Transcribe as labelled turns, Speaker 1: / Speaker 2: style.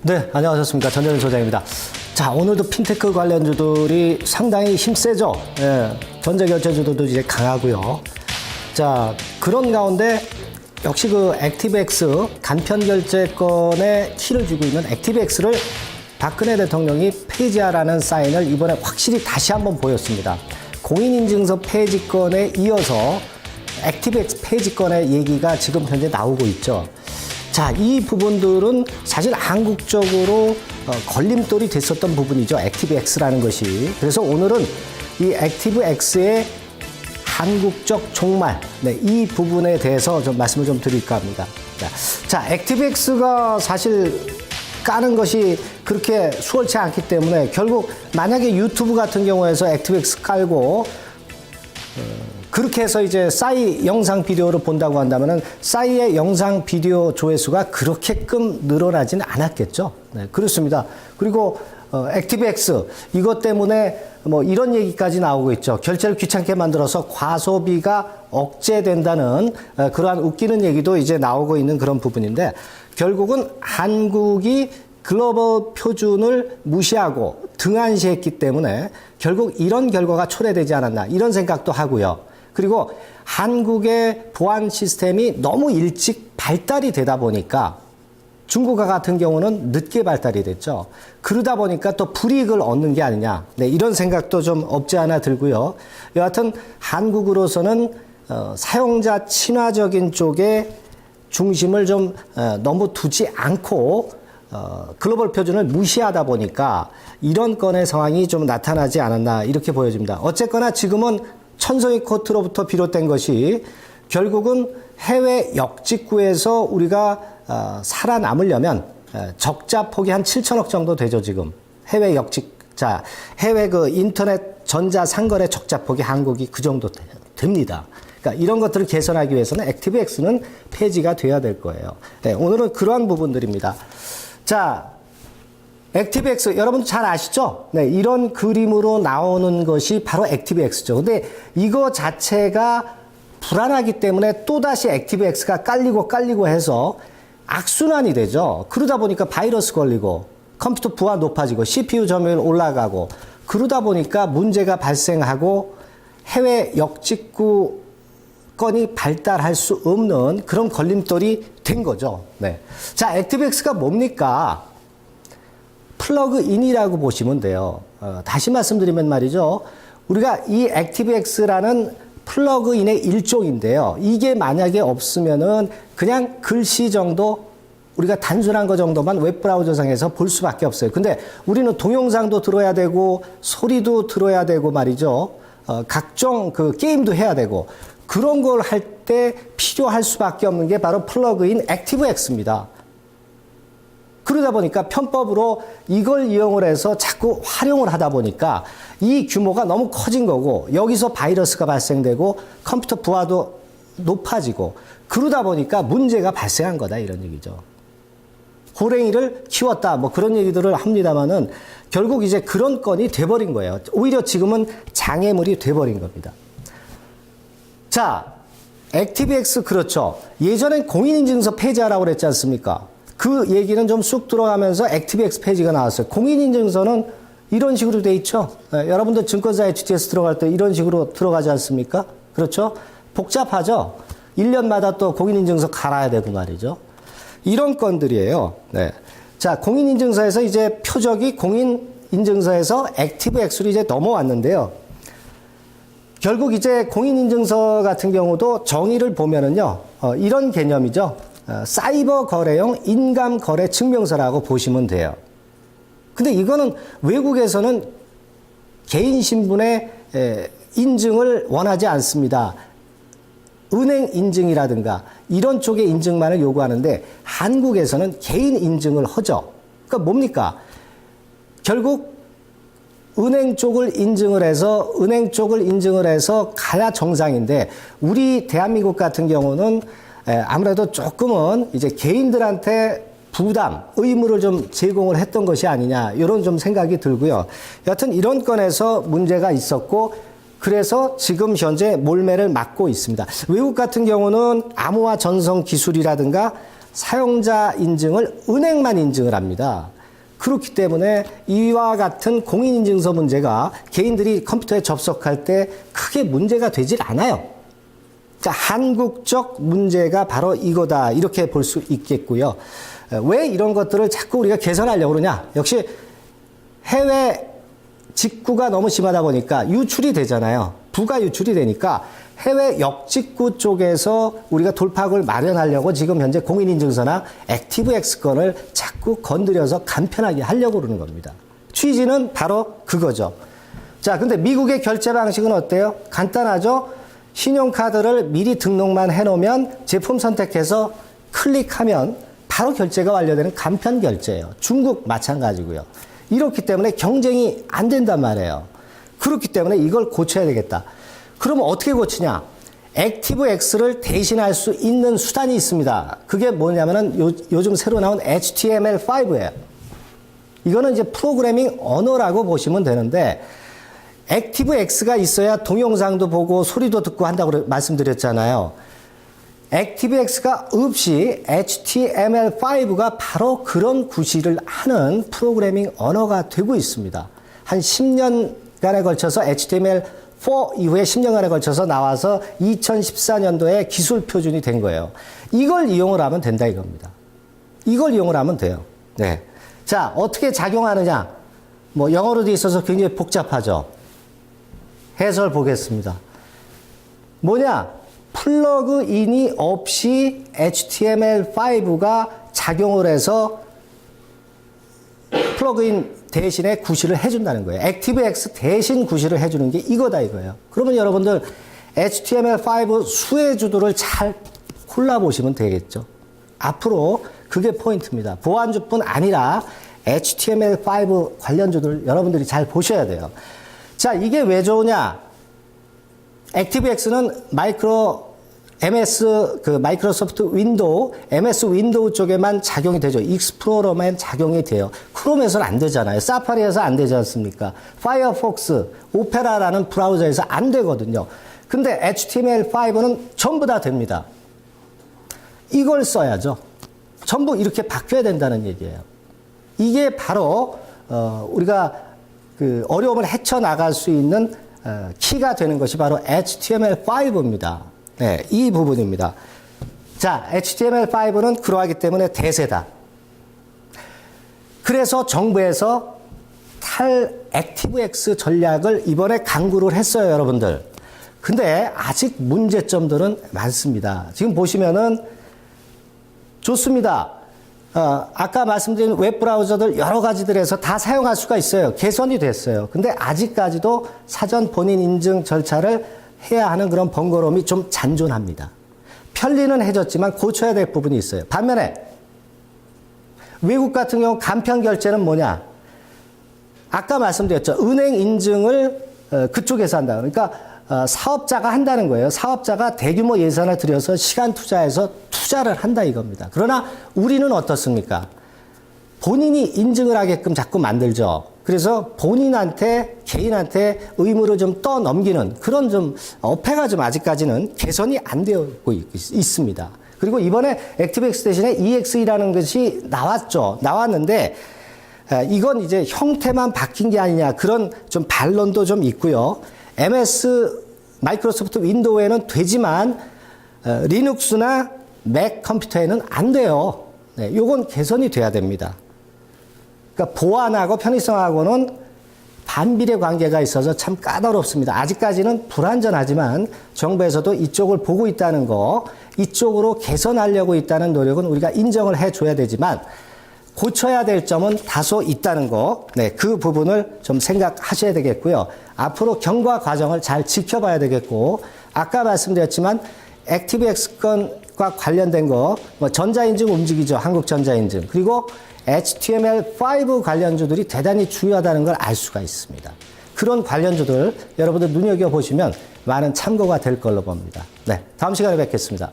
Speaker 1: 네, 안녕하셨습니까. 전재현 소장입니다. 자, 오늘도 핀테크 관련주들이 상당히 힘세죠. 예, 전자결제주들도 이제 강하고요. 자, 그런 가운데 역시 그 액티브엑스 간편결제권에 키를 쥐고 있는 액티브엑스를 박근혜 대통령이 폐지하라는 사인을 이번에 확실히 다시 한번 보였습니다. 공인인증서 폐지권에 이어서 액티브엑스 폐지권의 얘기가 지금 현재 나오고 있죠. 자, 이 부분들은 사실 한국적으로 걸림돌이 됐었던 부분이죠. 액티브엑스라는 것이. 그래서 오늘은 이 액티브엑스의 한국적 종말, 네, 이 부분에 대해서 좀 말씀을 좀 드릴까 합니다. 자, 액티브엑스가 사실 까는 것이 그렇게 수월치 않기 때문에 결국 만약에 유튜브 같은 경우에서 액티브엑스 깔고 그렇게 해서 이제 싸이 영상 비디오를 본다고 한다면은 싸이의 영상 비디오 조회수가 그렇게끔 늘어나지는 않았겠죠. 네, 그렇습니다. 그리고 액티브엑스 이것 때문에 뭐 이런 얘기까지 나오고 있죠. 결제를 귀찮게 만들어서 과소비가 억제된다는 그러한 웃기는 얘기도 이제 나오고 있는 그런 부분인데 결국은 한국이 글로벌 표준을 무시하고 등한시했기 때문에 결국 이런 결과가 초래되지 않았나 이런 생각도 하고요. 그리고 한국의 보안 시스템이 너무 일찍 발달이 되다 보니까 중국과 같은 경우는 늦게 발달이 됐죠. 그러다 보니까 또 불이익을 얻는 게 아니냐. 네, 이런 생각도 좀 없지 않아 들고요. 여하튼 한국으로서는 사용자 친화적인 쪽에 중심을 좀 너무 두지 않고 글로벌 표준을 무시하다 보니까 이런 건의 상황이 좀 나타나지 않았나 이렇게 보여집니다. 어쨌거나 지금은 천성이 코트로부터 비롯된 것이 결국은 해외 역직구에서 우리가 살아남으려면 적자 폭이 한 7천억 정도 되죠, 지금. 해외 자, 해외 그 인터넷 전자 상거래 적자 폭이 한국이 그 정도 됩니다. 그러니까 이런 것들을 개선하기 위해서는 액티브엑스는 폐지가 돼야 될 거예요. 네, 오늘은 그러한 부분들입니다. 자, 액티브엑스 여러분 잘 아시죠? 네, 이런 그림으로 나오는 것이 바로 액티브엑스죠. 근데 이거 자체가 불안하기 때문에 또다시 액티브엑스가 깔리고 해서 악순환이 되죠. 그러다 보니까 바이러스 걸리고 컴퓨터 부하 높아지고 CPU 점유율 올라가고 그러다 보니까 문제가 발생하고 해외 역직구 건이 발달할 수 없는 그런 걸림돌이 된 거죠. 네. 자, 액티브엑스가 뭡니까? 플러그인이라고 보시면 돼요. 다시 말씀드리면 말이죠. 우리가 이 액티브엑스라는 플러그인의 일종인데요. 이게 만약에 없으면은 그냥 글씨 정도 우리가 단순한 거 정도만 웹브라우저상에서 볼 수밖에 없어요. 근데 우리는 동영상도 들어야 되고 소리도 들어야 되고 말이죠. 각종 그 게임도 해야 되고 그런 걸 할 때 필요할 수밖에 없는 게 바로 플러그인 액티브엑스입니다. 그러다 보니까 편법으로 이걸 이용을 해서 자꾸 활용을 하다 보니까 이 규모가 너무 커진 거고 여기서 바이러스가 발생되고 컴퓨터 부하도 높아지고 그러다 보니까 문제가 발생한 거다 이런 얘기죠. 호랭이를 키웠다 뭐 그런 얘기들을 합니다만은 결국 이제 그런 건이 돼버린 거예요. 오히려 지금은 장애물이 돼버린 겁니다. 자, 액티브엑스 그렇죠. 예전엔 공인인증서 폐지하라고 그랬지 않습니까? 그 얘기는 좀 쑥 들어가면서 액티브엑스 폐지가 나왔어요. 공인인증서는 이런 식으로 돼 있죠. 네, 여러분들 증권사 HTS 들어갈 때 이런 식으로 들어가지 않습니까? 그렇죠? 복잡하죠? 1년마다 또 공인인증서 갈아야 되고 말이죠. 이런 건들이에요. 네. 자, 공인인증서에서 이제 표적이 공인인증서에서 액티브엑스로 이제 넘어왔는데요. 결국 이제 공인인증서 같은 경우도 정의를 보면은요, 이런 개념이죠. 사이버 거래용 인감 거래 증명서라고 보시면 돼요. 근데 이거는 외국에서는 개인 신분의 인증을 원하지 않습니다. 은행 인증이라든가 이런 쪽의 인증만을 요구하는데 한국에서는 개인 인증을 하죠. 그러니까 뭡니까? 결국 은행 쪽을 인증을 해서 가야 정상인데 우리 대한민국 같은 경우는 아무래도 조금은 이제 개인들한테 부담, 의무를 좀 제공을 했던 것이 아니냐 이런 좀 생각이 들고요. 여하튼 이런 건에서 문제가 있었고 그래서 지금 현재 몰매를 맞고 있습니다. 외국 같은 경우는 암호화 전송 기술이라든가 사용자 인증을 은행만 인증을 합니다. 그렇기 때문에 이와 같은 공인인증서 문제가 개인들이 컴퓨터에 접속할 때 크게 문제가 되질 않아요. 자, 한국적 문제가 바로 이거다. 이렇게 볼 수 있겠고요. 왜 이런 것들을 자꾸 우리가 개선하려고 그러냐? 역시 해외 직구가 너무 심하다 보니까 유출이 되잖아요. 부가 유출이 되니까 해외 역직구 쪽에서 우리가 돌파구를 마련하려고 지금 현재 공인인증서나 액티브엑스건을 자꾸 건드려서 간편하게 하려고 그러는 겁니다. 취지는 바로 그거죠. 자, 근데 미국의 결제 방식은 어때요? 간단하죠? 신용카드를 미리 등록만 해놓으면 제품 선택해서 클릭하면 바로 결제가 완료되는 간편 결제예요. 중국 마찬가지고요. 이렇기 때문에 경쟁이 안 된단 말이에요. 그렇기 때문에 이걸 고쳐야 되겠다. 그러면 어떻게 고치냐? 액티브엑스를 대신할 수 있는 수단이 있습니다. 그게 뭐냐면은 요즘 새로 나온 HTML5예요. 이거는 이제 프로그래밍 언어라고 보시면 되는데, 액티브엑스가 있어야 동영상도 보고 소리도 듣고 한다고 말씀드렸잖아요. 액티브엑스가 없이 HTML5가 바로 그런 구실을 하는 프로그래밍 언어가 되고 있습니다. 한 10년간에 걸쳐서 HTML4 이후에 10년간에 걸쳐서 나와서 2014년도에 기술 표준이 된 거예요. 이걸 이용을 하면 된다 이겁니다. 이걸 이용을 하면 돼요. 네. 자, 어떻게 작용하느냐? 뭐 영어로 돼 있어서 굉장히 복잡하죠. 해설 보겠습니다. 뭐냐? 플러그인이 없이 HTML5가 작용을 해서 플러그인 대신에 구실을 해준다는 거예요. 액티브엑스 대신 구실을 해주는 게 이거다 이거예요. 그러면 여러분들 HTML5 수혜주도를 잘 골라보시면 되겠죠. 앞으로 그게 포인트입니다. 보안주뿐 아니라 HTML5 관련주들 여러분들이 잘 보셔야 돼요. 자, 이게 왜 좋으냐? 액티브엑스는 마이크로소프트 윈도우, MS 윈도우 쪽에만 작용이 되죠. 익스플로러만 작용이 돼요. 크롬에서는 안 되잖아요. 사파리에서 안 되지 않습니까? 파이어폭스, 오페라라는 브라우저에서 안 되거든요. 근데 HTML5는 전부 다 됩니다. 이걸 써야죠. 전부 이렇게 바뀌어야 된다는 얘기예요. 이게 바로 우리가 그 어려움을 헤쳐나갈 수 있는 키가 되는 것이 바로 HTML5입니다. 네, 이 부분입니다. 자, HTML5는 그러하기 때문에 대세다. 그래서 정부에서 액티브엑스 전략을 이번에 강구를 했어요, 여러분들. 근데 아직 문제점들은 많습니다. 지금 보시면은 좋습니다. 아까 말씀드린 웹브라우저들 여러 가지들에서 다 사용할 수가 있어요. 개선이 됐어요. 근데 아직까지도 사전 본인 인증 절차를 해야 하는 그런 번거로움이 좀 잔존합니다. 편리는 해줬지만 고쳐야 될 부분이 있어요. 반면에 외국 같은 경우 간편 결제는 뭐냐? 아까 말씀드렸죠. 은행 인증을 그쪽에서 한다. 그러니까 사업자가 한다는 거예요. 사업자가 대규모 예산을 들여서 시간 투자해서 투자를 한다 이겁니다. 그러나 우리는 어떻습니까? 본인이 인증을 하게끔 자꾸 만들죠. 그래서 본인한테, 개인한테 의무를 좀 떠넘기는 그런 좀 어폐가 좀 아직까지는 개선이 안 되고 있습니다. 그리고 이번에 액티브엑스 대신에 EXE라는 것이 나왔는데 이건 이제 형태만 바뀐 게 아니냐 그런 좀 반론도 좀 있고요. 마이크로소프트 윈도우에는 되지만 리눅스나 맥 컴퓨터에는 안 돼요. 네, 요건 개선이 돼야 됩니다. 그러니까 보안하고 편의성하고는 반비례 관계가 있어서 참 까다롭습니다. 아직까지는 불완전하지만 정부에서도 이쪽을 보고 있다는 거, 이쪽으로 개선하려고 있다는 노력은 우리가 인정을 해줘야 되지만 고쳐야 될 점은 다소 있다는 거, 네, 그 부분을 좀 생각하셔야 되겠고요. 앞으로 경과 과정을 잘 지켜봐야 되겠고, 아까 말씀드렸지만 액티브엑스 건과 관련된 거, 뭐 전자인증 움직이죠. 한국전자인증. 그리고 HTML5 관련주들이 대단히 중요하다는 걸 알 수가 있습니다. 그런 관련주들 여러분들 눈여겨보시면 많은 참고가 될 걸로 봅니다. 네, 다음 시간에 뵙겠습니다.